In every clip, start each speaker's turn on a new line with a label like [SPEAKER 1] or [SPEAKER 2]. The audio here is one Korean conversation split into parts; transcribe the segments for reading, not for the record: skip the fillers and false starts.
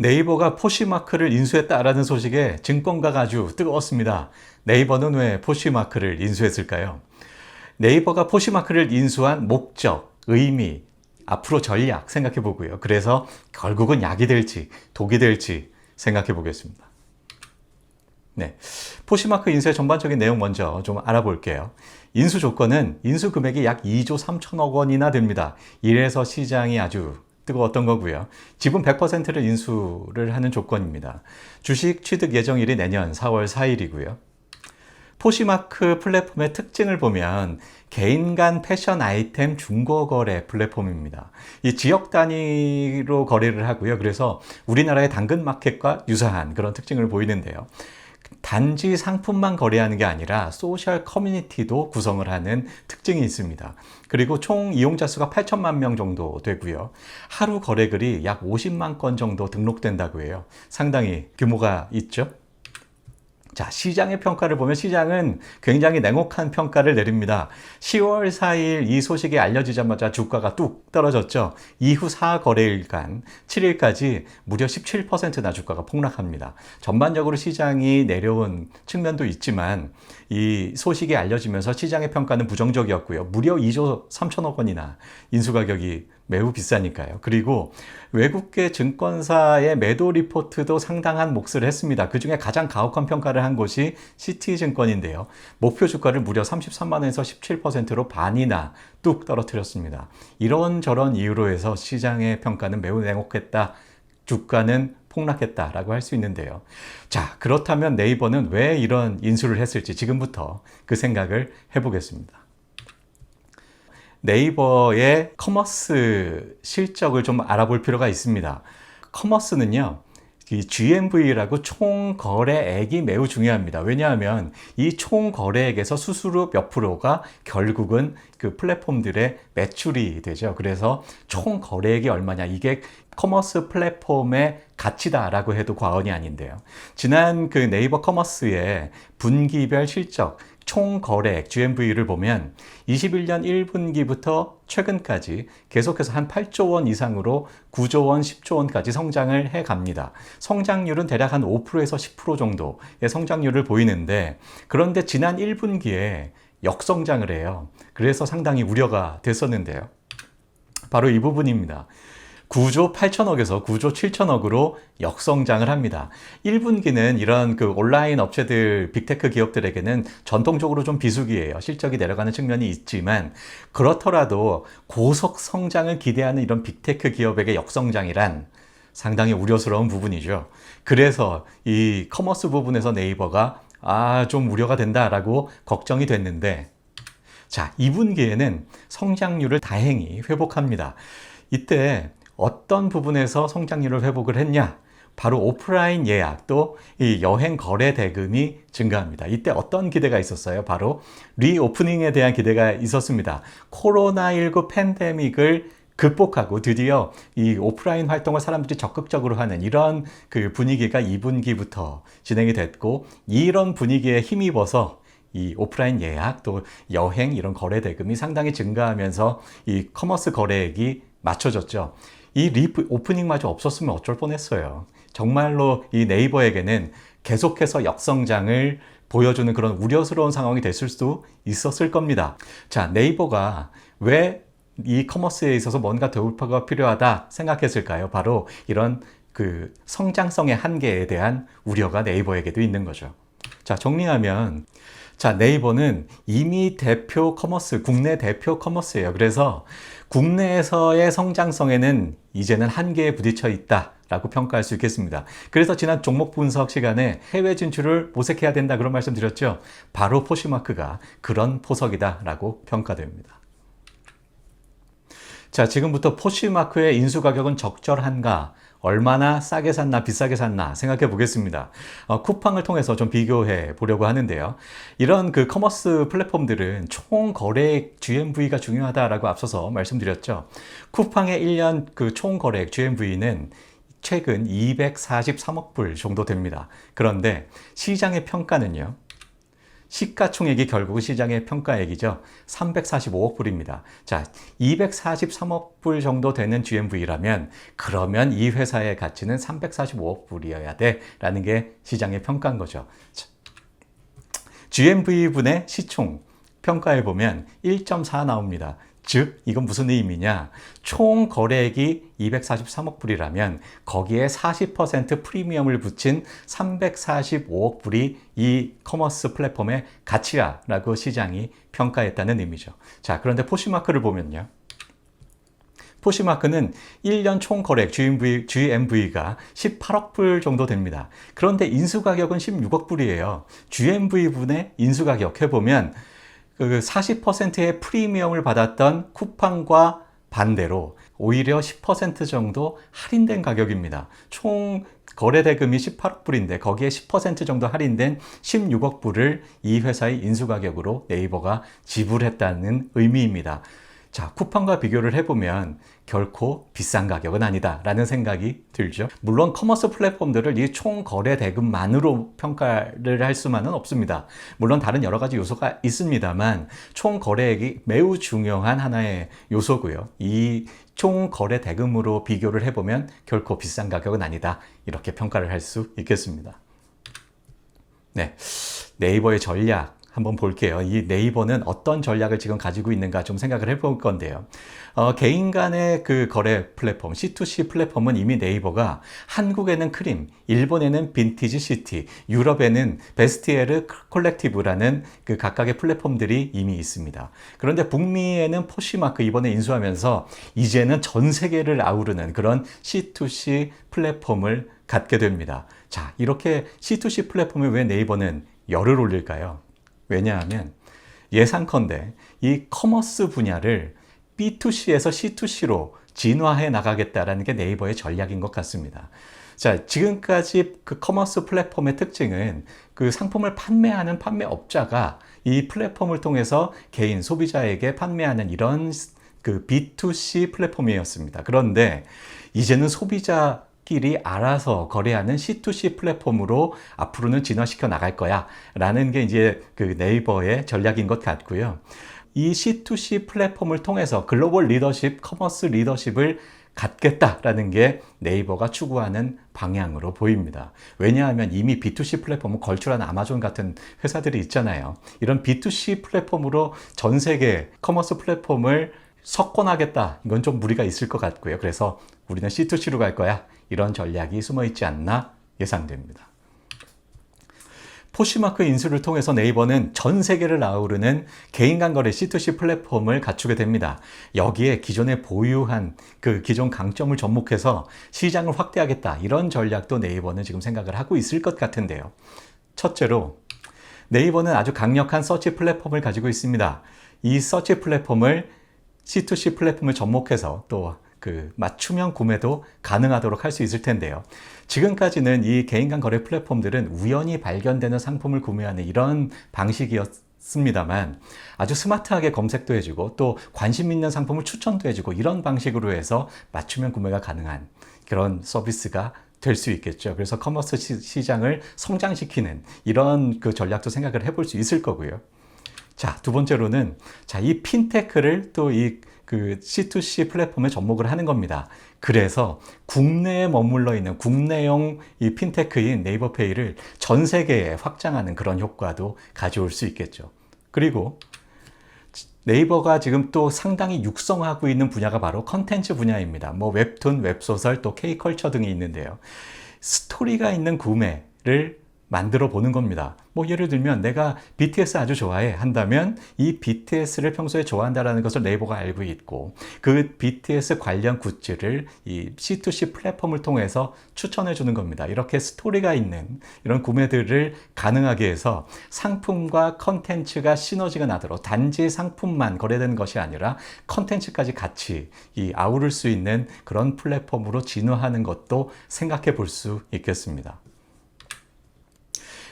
[SPEAKER 1] 네이버가 포시마크를 인수했다라는 소식에 증권가가 아주 뜨거웠습니다. 네이버는 왜 포시마크를 인수했을까요? 네이버가 포시마크를 인수한 목적, 의미, 앞으로 전략 생각해 보고요. 그래서 결국은 약이 될지 독이 될지 생각해 보겠습니다. 네, 포시마크 인수의 전반적인 내용 먼저 좀 알아볼게요. 인수 조건은 인수 금액이 약 2조 3천억 원이나 됩니다. 이래서 시장이 아주 뜨거웠던 거고요. 지분 100%를 인수를 하는 조건입니다. 주식 취득 예정일이 내년 4월 4일이고요. 포시마크 플랫폼의 특징을 보면 개인 간 패션 아이템 중고 거래 플랫폼입니다. 이 지역 단위로 거래를 하고요. 그래서 우리나라의 당근마켓과 유사한 그런 특징을 보이는데요. 단지 상품만 거래하는 게 아니라 소셜 커뮤니티도 구성을 하는 특징이 있습니다. 그리고 총 이용자 수가 8천만 명 정도 되고요. 하루 거래글이 약 50만 건 정도 등록된다고 해요. 상당히 규모가 있죠. 자, 시장의 평가를 보면 시장은 굉장히 냉혹한 평가를 내립니다. 10월 4일 이 소식이 알려지자마자 주가가 뚝 떨어졌죠. 이후 4거래일간 7일까지 무려 17%나 주가가 폭락합니다. 전반적으로 시장이 내려온 측면도 있지만 이 소식이 알려지면서 시장의 평가는 부정적이었고요. 무려 2조 3천억 원이나 인수가격이 매우 비싸니까요. 그리고 외국계 증권사의 매도 리포트도 상당한 몫을 했습니다. 그중에 가장 가혹한 평가를 한 곳이 시티증권인데요. 목표 주가를 무려 33만 원에서 17%로 반이나 뚝 떨어뜨렸습니다. 이런저런 이유로 해서 시장의 평가는 매우 냉혹했다. 주가는 폭락했다라고 할 수 있는데요. 자, 그렇다면 네이버는 왜 이런 인수를 했을지 지금부터 그 생각을 해보겠습니다. 네이버의 커머스 실적을 좀 알아볼 필요가 있습니다. 커머스는요, 이 GMV라고 총 거래액이 매우 중요합니다. 왜냐하면 이 총 거래액에서 수수료 몇 프로가 결국은 그 플랫폼들의 매출이 되죠. 그래서 총 거래액이 얼마냐, 이게 커머스 플랫폼의 가치다라고 해도 과언이 아닌데요. 지난 그 네이버 커머스의 분기별 실적, 총 거래액 GMV를 보면 21년 1분기부터 최근까지 계속해서 한 8조 원 이상으로 9조 원, 10조 원까지 성장을 해 갑니다. 성장률은 대략 한 5%에서 10% 정도의 성장률을 보이는데, 그런데 지난 1분기에 역성장을 해요. 그래서 상당히 우려가 됐었는데요. 바로 이 부분입니다. 9조 8천억에서 9조 7천억으로 역성장을 합니다. 1분기는 이런 그 온라인 업체들, 빅테크 기업들에게는 전통적으로 좀 비수기예요. 실적이 내려가는 측면이 있지만, 그렇더라도 고속 성장을 기대하는 이런 빅테크 기업에게 역성장이란 상당히 우려스러운 부분이죠. 그래서 이 커머스 부분에서 네이버가 좀 우려가 된다라고 걱정이 됐는데, 자, 2분기에는 성장률을 다행히 회복합니다. 이때 어떤 부분에서 성장률을 회복을 했냐? 바로 오프라인 예약, 또 이 여행 거래 대금이 증가합니다. 이때 어떤 기대가 있었어요? 바로 리오프닝에 대한 기대가 있었습니다. 코로나19 팬데믹을 극복하고 드디어 이 오프라인 활동을 사람들이 적극적으로 하는 이런 그 분위기가 2분기부터 진행이 됐고, 이런 분위기에 힘입어서 이 오프라인 예약, 또 여행 이런 거래 대금이 상당히 증가하면서 이 커머스 거래액이 맞춰졌죠. 이 오프닝마저 없었으면 어쩔 뻔했어요. 정말로 이 네이버에게는 계속해서 역성장을 보여주는 그런 우려스러운 상황이 됐을 수도 있었을 겁니다. 자, 네이버가 왜 이 커머스에 있어서 뭔가 돌파가 필요하다 생각했을까요? 바로 이런 그 성장성의 한계에 대한 우려가 네이버에게도 있는 거죠. 자, 정리하면, 자, 네이버는 이미 대표 커머스, 국내 대표 커머스예요. 그래서 국내에서의 성장성에는 이제는 한계에 부딪혀 있다라고 평가할 수 있겠습니다. 그래서 지난 종목 분석 시간에 해외 진출을 모색해야 된다 그런 말씀 드렸죠. 바로 포시마크가 그런 포석이다라고 평가됩니다. 자, 지금부터 포시마크의 인수 가격은 적절한가? 얼마나 싸게 샀나 비싸게 샀나 생각해 보겠습니다. 쿠팡을 통해서 좀 비교해 보려고 하는데요. 이런 그 커머스 플랫폼들은 총 거래액 GMV가 중요하다라고 앞서서 말씀드렸죠. 쿠팡의 1년 그 총 거래액 GMV는 최근 243억 불 정도 됩니다. 그런데 시장의 평가는요, 시가총액이 결국 시장의 평가액이죠. 345억 불입니다. 자, 243억 불 정도 되는 GMV라면 그러면 이 회사의 가치는 345억 불이어야 돼라는 게 시장의 평가인 거죠. GMV분의 시총 평가해 보면 1.4 나옵니다. 즉 이건 무슨 의미냐, 총 거래액이 243억 불이라면 거기에 40% 프리미엄을 붙인 345억 불이 이 커머스 플랫폼의 가치라고 시장이 평가했다는 의미죠. 자, 그런데 포시마크를 보면요, 포시마크는 1년 총 거래액 GMV가 18억 불 정도 됩니다. 그런데 인수가격은 16억 불이에요. GMV분의 인수가격 해보면 그 40%의 프리미엄을 받았던 쿠팡과 반대로 오히려 10% 정도 할인된 가격입니다. 총 거래 대금이 18억 불인데 거기에 10% 정도 할인된 16억 불을 이 회사의 인수가격으로 네이버가 지불했다는 의미입니다. 자, 쿠팡과 비교를 해보면 결코 비싼 가격은 아니다 라는 생각이 들죠. 물론 커머스 플랫폼들을 이 총 거래 대금만으로 평가를 할 수만은 없습니다. 물론 다른 여러 가지 요소가 있습니다만 총 거래액이 매우 중요한 하나의 요소고요. 이 총 거래 대금으로 비교를 해보면 결코 비싼 가격은 아니다, 이렇게 평가를 할 수 있겠습니다. 네, 네이버의 전략 한번 볼게요. 이 네이버는 어떤 전략을 지금 가지고 있는가 좀 생각을 해볼 건데요. 개인 간의 그 거래 플랫폼, C2C 플랫폼은 이미 네이버가 한국에는 크림, 일본에는 빈티지 시티, 유럽에는 베스티에르 콜렉티브라는 그 각각의 플랫폼들이 이미 있습니다. 그런데 북미에는 포시마크 이번에 인수하면서 이제는 전 세계를 아우르는 그런 C2C 플랫폼을 갖게 됩니다. 자, 이렇게 C2C 플랫폼에 왜 네이버는 열을 올릴까요? 왜냐하면 예상컨대 이 커머스 분야를 B2C에서 C2C로 진화해 나가겠다라는 게 네이버의 전략인 것 같습니다. 자, 지금까지 그 커머스 플랫폼의 특징은 그 상품을 판매하는 판매업자가 이 플랫폼을 통해서 개인 소비자에게 판매하는 이런 그 B2C 플랫폼이었습니다. 그런데 이제는 소비자끼리 알아서 거래하는 C2C 플랫폼으로 앞으로는 진화시켜 나갈 거야 라는 게 이제 그 네이버의 전략인 것 같고요. 이 C2C 플랫폼을 통해서 글로벌 리더십, 커머스 리더십을 갖겠다라는 게 네이버가 추구하는 방향으로 보입니다. 왜냐하면 이미 B2C 플랫폼을 걸출한 아마존 같은 회사들이 있잖아요. 이런 B2C 플랫폼으로 전 세계 커머스 플랫폼을 석권하겠다, 이건 좀 무리가 있을 것 같고요. 그래서 우리는 C2C로 갈 거야, 이런 전략이 숨어 있지 않나 예상됩니다. 포시마크 인수를 통해서 네이버는 전 세계를 아우르는 개인 간 거래 C2C 플랫폼을 갖추게 됩니다. 여기에 기존에 보유한 그 기존 강점을 접목해서 시장을 확대하겠다, 이런 전략도 네이버는 지금 생각을 하고 있을 것 같은데요. 첫째로 네이버는 아주 강력한 서치 플랫폼을 가지고 있습니다. 이 서치 플랫폼을 C2C 플랫폼을 접목해서 또 그 맞춤형 구매도 가능하도록 할 수 있을 텐데요. 지금까지는 이 개인 간 거래 플랫폼들은 우연히 발견되는 상품을 구매하는 이런 방식이었습니다만 아주 스마트하게 검색도 해주고 또 관심 있는 상품을 추천도 해주고 이런 방식으로 해서 맞춤형 구매가 가능한 그런 서비스가 될 수 있겠죠. 그래서 커머스 시장을 성장시키는 이런 그 전략도 생각을 해볼 수 있을 거고요. 자, 두 번째로는 이 핀테크를 또 이 그 C2C 플랫폼에 접목을 하는 겁니다. 그래서 국내에 머물러 있는 국내용 이 핀테크인 네이버페이를 전 세계에 확장하는 그런 효과도 가져올 수 있겠죠. 그리고 네이버가 지금 또 상당히 육성하고 있는 분야가 바로 컨텐츠 분야입니다. 뭐 웹툰, 웹소설, 또 K컬처 등이 있는데요. 스토리가 있는 구매를 만들어 보는 겁니다. 뭐 예를 들면 내가 BTS 아주 좋아해 한다면 이 BTS를 평소에 좋아한다는 것을 네이버가 알고 있고 그 BTS 관련 굿즈를 이 C2C 플랫폼을 통해서 추천해 주는 겁니다. 이렇게 스토리가 있는 이런 구매들을 가능하게 해서 상품과 컨텐츠가 시너지가 나도록 단지 상품만 거래되는 것이 아니라 컨텐츠까지 같이 아우를 수 있는 그런 플랫폼으로 진화하는 것도 생각해 볼 수 있겠습니다.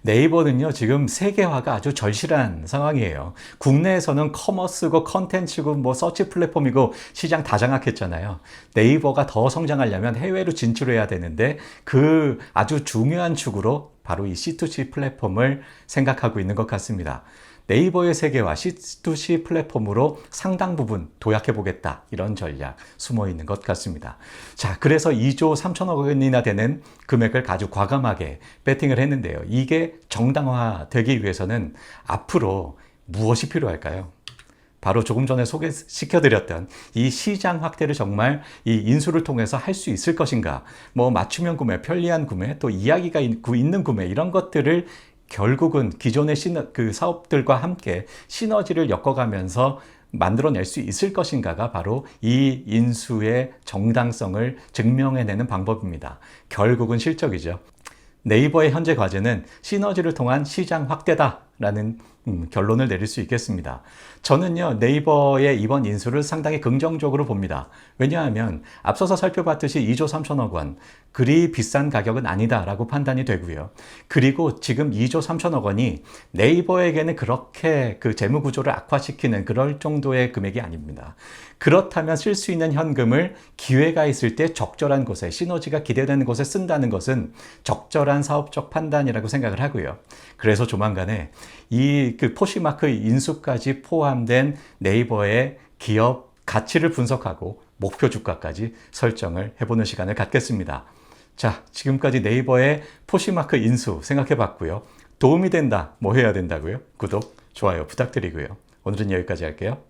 [SPEAKER 1] 네이버는요, 지금 세계화가 아주 절실한 상황이에요. 국내에서는 커머스고 컨텐츠고 뭐 서치 플랫폼이고 시장 다 장악했잖아요. 네이버가 더 성장하려면 해외로 진출해야 되는데 그 아주 중요한 축으로 바로 이 C2C 플랫폼을 생각하고 있는 것 같습니다. 네이버의 세계화 C2C 플랫폼으로 상당 부분 도약해 보겠다, 이런 전략 숨어 있는 것 같습니다. 자, 그래서 2조 3천억 원이나 되는 금액을 아주 과감하게 베팅을 했는데요. 이게 정당화되기 위해서는 앞으로 무엇이 필요할까요? 바로 조금 전에 소개시켜드렸던 이 시장 확대를 정말 이 인수를 통해서 할 수 있을 것인가, 뭐 맞춤형 구매, 편리한 구매, 또 이야기가 있는 구매, 이런 것들을 결국은 기존의 그 사업들과 함께 시너지를 엮어가면서 만들어낼 수 있을 것인가가 바로 이 인수의 정당성을 증명해내는 방법입니다. 결국은 실적이죠. 네이버의 현재 과제는 시너지를 통한 시장 확대다라는 결론을 내릴 수 있겠습니다. 저는요, 네이버의 이번 인수를 상당히 긍정적으로 봅니다. 왜냐하면 앞서서 살펴봤듯이 2조 3천억 원, 그리 비싼 가격은 아니다라고 판단이 되고요. 그리고 지금 2조 3천억 원이 네이버에게는 그렇게 그 재무 구조를 악화시키는 그럴 정도의 금액이 아닙니다. 그렇다면 쓸 수 있는 현금을 기회가 있을 때 적절한 곳에, 시너지가 기대되는 곳에 쓴다는 것은 적절한 사업적 판단이라고 생각을 하고요. 그래서 조만간에 이 그 포시마크 인수까지 포함된 네이버의 기업 가치를 분석하고 목표 주가까지 설정을 해보는 시간을 갖겠습니다. 자, 지금까지 네이버의 포시마크 인수 생각해 봤고요. 도움이 된다, 뭐 해야 된다고요? 구독, 좋아요 부탁드리고요. 오늘은 여기까지 할게요.